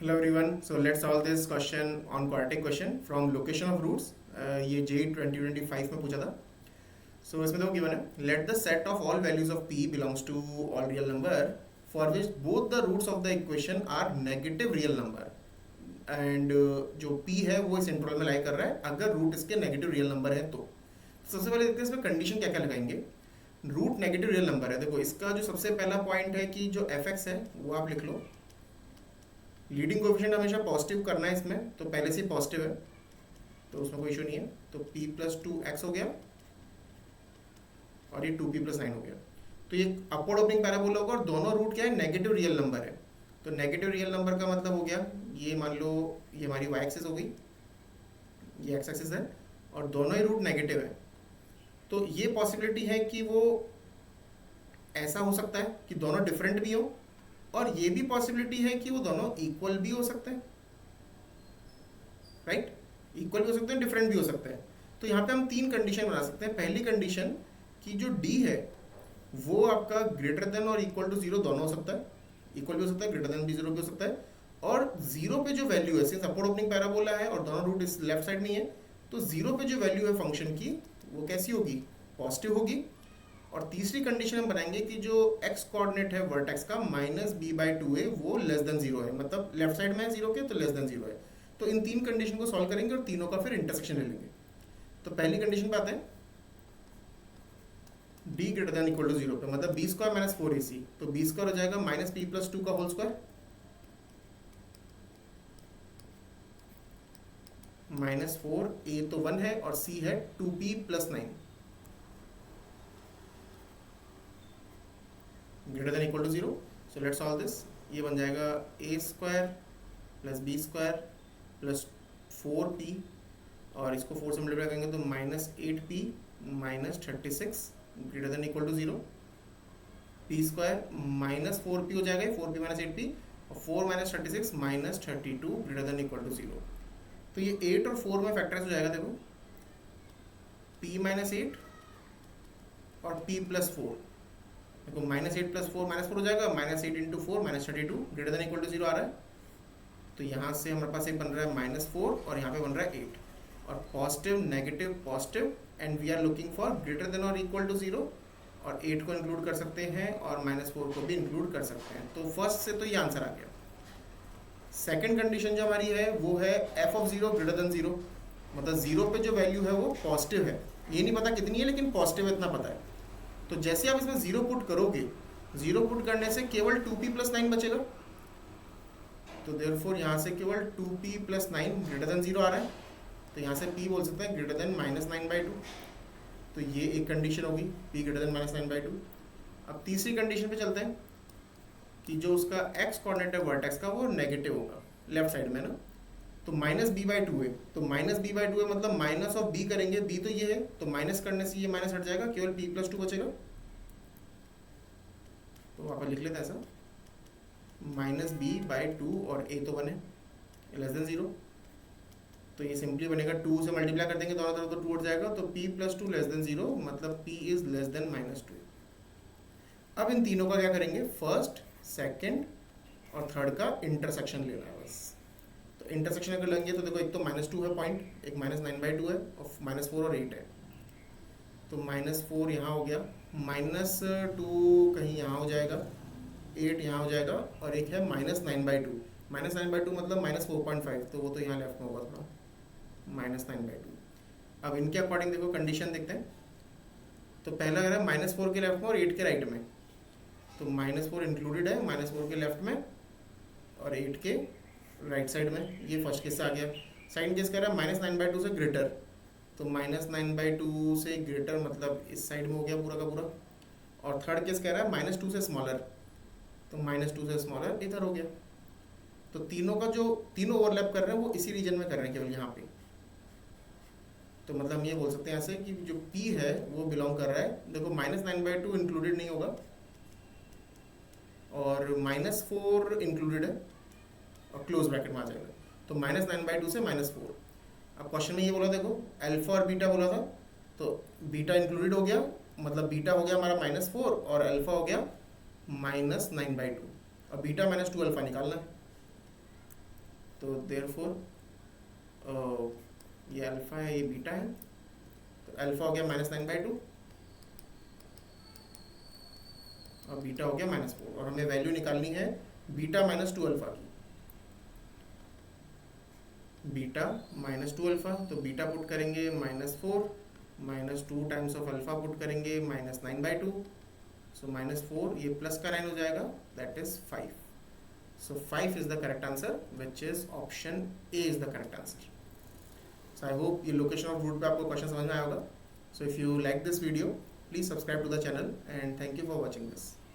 Hello everyone. So let's solve this question on quadratic question from location of roots. ये J 2025 में पूछा था. So इसमें देखो given है let the set of all values of p belongs to all real number for which both the roots of the equation are negative real number and जो p है वो इस इंटरवल में लाई कर रहा है अगर रूट इसके नेगेटिव रियल नंबर है तो सबसे पहले देखते हैं इसमें कंडीशन क्या क्या लगाएंगे. रूट नेगेटिव रियल नंबर है. देखो इसका जो सबसे पहला पॉइंट है कि जो fx है वो आप लिख लो. लीडिंग कोएफिशिएंट हमेशा पॉजिटिव करना है इसमें, तो पहले से पॉजिटिव है तो उसमें कोई इशू नहीं है. तो p प्लस 2x हो गया और ये 2p+9 हो गया. तो ये अपवर्ड ओपनिंग पैराबोला होगा और दोनों रूट क्या है नेगेटिव रियल नंबर है. तो नेगेटिव रियल नंबर का मतलब हो गया ये मान लो ये हमारी y एक्सिस हो गई, ये x एक्सिस है और दोनों ही रूट नेगेटिव है. तो ये पॉसिबिलिटी है कि वो ऐसा हो सकता है कि दोनों डिफरेंट भी हो और ये भी पॉसिबिलिटी है कि वो दोनों इक्वल भी हो सकते हैं. राइट, इक्वल भी हो सकते हैं, डिफरेंट भी हो सकते हैं. तो यहाँ पे हम तीन कंडीशन बना सकते हैं. पहली कंडीशन कि जो d है वो आपका ग्रेटर देन और इक्वल टू जीरो दोनों हो सकता है. इक्वल भी हो सकता है, ग्रेटर देन भी जीरो भी हो सकता है. और जीरो पे जो वैल्यू है, सिंस अपवर्ड ओपनिंग पैराबोला है और दोनों रूट इस लेफ्ट साइड में है, तो जीरो पे जो वैल्यू है फंक्शन की वो कैसी होगी, पॉजिटिव होगी. और तीसरी कंडीशन हम बनाएंगे कि जो x कोऑर्डिनेट है वर्टेक्स का -b/2 है वो लेस देन जीरो है, मतलब लेफ्ट साइड में है जीरो के तो लेस देन जीरो है. तो इन तीन कंडीशन को सॉल्व करेंगे और तीनों का फिर इंटरसेक्शन ले लेंगे. तो पहली कंडीशन पे आते हैं, b greater than equal to zero पे, मतलब b² - 4ac. तो b² हो जाएगा -p+2 का होल स्क्वायर -4, a तो 1 है और c है 2p+9 greater than equal to zero. So let's solve this. ये बन जाएगा a² + b² + 4p और इसको 4 से मल्टीप्लाई करेंगे तो -8p - 36 greater than equal to zero. p² -4p हो जाएगा, 4p - 8p और 4 - 36 - 32 greater than equal to zero. तो ये 8 और 4 में फैक्टराइज हो जाएगा. देखो p - 8 और p + 4. देखो -8 + 4 -4 हो जाएगा, -8 × 4 -32 greater than equal to zero आ रहा है. तो यहाँ से हमारे पास एक बन रहा है -4 और यहाँ पे बन रहा है 8 और positive negative positive and we are looking for greater than और इक्वल टू जीरो. और 8 को इंक्लूड कर सकते हैं और -4 को भी इंक्लूड कर सकते हैं. तो फर्स्ट से तो ये आंसर आ गया. सेकंड कंडीशन जो हमारी है वो है f(0) ग्रेटर देन जीरो, मतलब जीरो पे जो वैल्यू है वो पॉजिटिव है. ये नहीं पता कितनी है लेकिन पॉजिटिव है इतना पता है. तो जैसे आप इसमें जीरो पुट करोगे, जीरो पुट करने से केवल 2p+9 बचेगा. तो देयरफॉर यहाँ से केवल 2p+9 ग्रेटर देन जीरो आ रहा है. तो यहाँ से p बोल सकते हैं ग्रेटर देन -9/2. तो ये एक कंडीशन होगी, p ग्रेटर देन -9/2. अब तीसरी कंडीशन पे चलते हैं कि जो उसका x कोऑर्डिनेट है वर्टेक्स का वो नेगेटिव होगा लेफ्ट साइड में ना. तो -b/2 है, तो -b/2 है मतलब माइनस ऑफ b करेंगे, b तो ये है तो माइनस करने से ये माइनस हट जाएगा, केवल p+2 बचेगा. तो वहाँ पर लिख लेते हैं ऐसा -b/2 और a तो 1 है लेस देन जीरो. तो ये सिंपली बनेगा 2 से मल्टीप्लाई कर देंगे दोनों तरफ तो 2 हट जाएगा. तो p+2 लेस देन जीरो मतलब p इज लेस देन -2. अब इन तीनों का क्या करेंगे, फर्स्ट सेकंड और थर्ड का इंटरसेक्शन लेना है बस. तो इंटरसेक्शन अगर लेंगे तो देखो एक तो -2 है पॉइंट, एक -9/2 है और -4 और 8 है. तो -4 यहाँ हो गया, -2 कहीं यहाँ हो जाएगा, 8 यहाँ हो जाएगा और एक है -9/2. -9/2 मतलब -4.5, तो वो तो यहाँ लेफ्ट में होगा थोड़ा, -9/2. अब इनके अकॉर्डिंग देखो कंडीशन देखते हैं. तो पहला है -4 के लेफ्ट में और 8 के राइट में. तो -4 इंक्लूडेड है, -4 के लेफ्ट में और 8 के राइट साइड में. ये फर्स्ट केस से आ गया. सेकंड केस कह रहा है -9/2 से ग्रेटर. तो -9/2 से ग्रेटर मतलब इस साइड में हो गया पूरा का पूरा. और थर्ड केस कह रहा है -2 से स्मॉलर. तो -2 से स्मॉलर इधर हो गया. तो तीनों का जो तीनों ओवरलैप कर रहे हैं वो इसी रीजन में कर रहे हैं केवल यहाँ पे. तो मतलब हम ये बोल सकते हैं ऐसे कि जो p है वो बिलोंग कर रहा है, देखो -9/2 इंक्लूडेड नहीं होगा और -4 इंक्लूडेड है और क्लोज ब्रैकेट में आ जाएगा. तो -9/2 से -4. अब क्वेश्चन में ये बोला देखो अल्फा और बीटा बोला था, तो बीटा इंक्लूडेड हो गया, मतलब बीटा हो गया हमारा -4 और अल्फा हो गया -9/2. अब बीटा -2 अल्फा निकालना है. तो देयरफॉर ये अल्फ़ा है, ये बीटा है, तो अल्फ़ा हो गया -9/2 और बीटा हो गया -4, और हमें वैल्यू निकालनी है बीटा -2 अल्फ़ा की। बीटा -2 अल्फ़ा, तो बीटा पुट करेंगे -4, -2 टाइम्स ऑफ अल्फ़ा पुट करेंगे -9/2, सो -4, ये प्लस का 9 हो जाएगा, that is 5. So 5 is the correct answer, which is option A is the correct answer. So I hope ये location of root पे आपको क्वेश्चन समझ में आया होगा. So if you like this video, please subscribe to the channel and thank you for watching this.